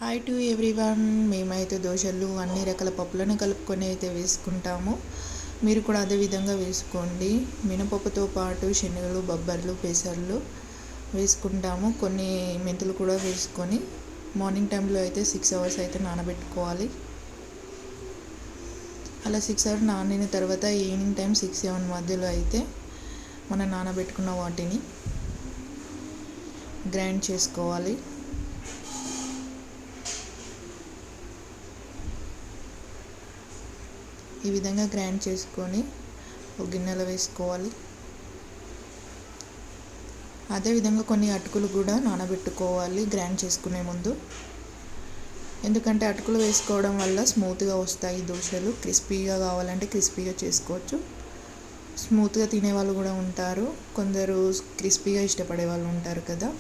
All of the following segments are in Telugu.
Hi to everyone. మేమైతే దోశలు అన్ని రకాల పప్పులను కలుపుకొని అయితే వేసుకుంటాము. మీరు కూడా అదే విధంగా వేసుకోండి. మినపప్పుతో పాటు శనగలు, బొబ్బర్లు, పెసర్లు వేసుకుంటాము. కొన్ని మెంతులు కూడా వేసుకొని మార్నింగ్ టైంలో అయితే 6 hours అయితే నానబెట్టుకోవాలి. అలా 6 hours నానిన తర్వాత ఈవినింగ్ టైం 6-7 మధ్యలో అయితే మనం నానబెట్టుకున్న వాటిని గ్రైండ్ చేసుకోవాలి. ఈ విధంగా గ్రైండ్ చేసుకొని ఒక గిన్నెలో వేసుకోవాలి. అదేవిధంగా కొన్ని అటుకులు కూడా నానబెట్టుకోవాలి గ్రైండ్ చేసుకునే ముందు. ఎందుకంటే అటుకులు వేసుకోవడం వల్ల స్మూత్గా వస్తాయి దోశలు. క్రిస్పీగా కావాలంటే క్రిస్పీగా చేసుకోవచ్చు. స్మూత్గా తినే వాళ్ళు కూడా ఉంటారు, కొందరు క్రిస్పీగా ఇష్టపడే వాళ్ళు ఉంటారు కదా.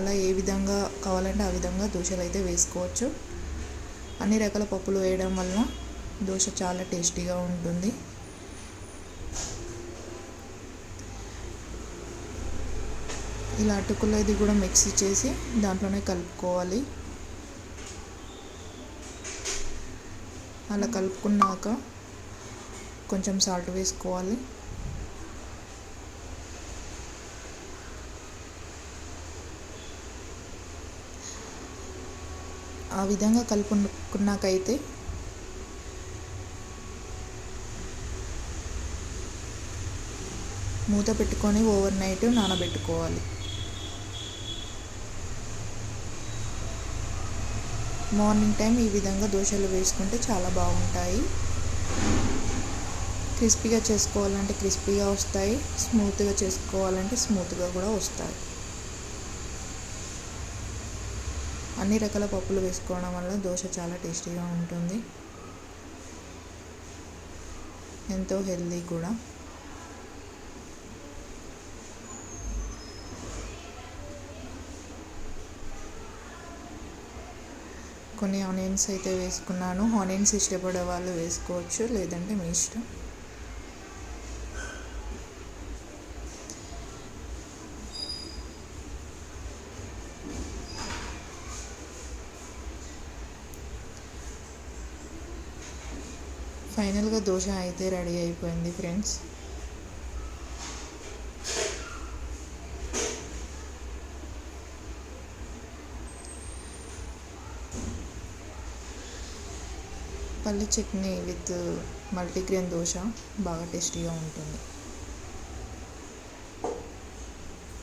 అలా ఏ విధంగా కావాలంటే ఆ విధంగా దోశలు అయితే వేసుకోవచ్చు. అన్ని రకాల పప్పులు వేయడం వల్ల దోశ చాలా టేస్టీగా ఉంటుంది. ఇలా అటుకులు ఇది కూడా మిక్సీ చేసి దాంట్లోనే కలుపుకోవాలి. అలా కలుపుకున్నాక కొంచెం సాల్ట్ వేసుకోవాలి. ఆ విధంగా కలుపుకున్నాకైతే మూత పెట్టుకొని ఓవర్ నైట్ నానబెట్టుకోవాలి. మార్నింగ్ టైం ఈ విధంగా దోశలు వేసుకుంటే చాలా బాగుంటాయి. క్రిస్పీగా చేసుకోవాలంటే క్రిస్పీగా వస్తాయి, స్మూత్గా చేసుకోవాలంటే స్మూత్గా కూడా వస్తాయి. అన్ని రకాల పప్పులు వేసుకోవడం వల్ల దోశ చాలా టేస్టీగా ఉంటుంది, ఎంతో హెల్దీ కూడా. కొన్ని ఆనియన్స్ అయితే వేసుకున్నాను. ఆనియన్స్ ఇష్టపడే వాళ్ళు వేసుకోవచ్చు, లేదంటే మీ ఇష్టం. ఫైనల్గా దోశ అయితే రెడీ అయిపోయింది ఫ్రెండ్స్. పల్లి చట్నీ విత్ మల్టీగ్రెయిన్ దోశ బాగా టేస్టీగా ఉంటుంది.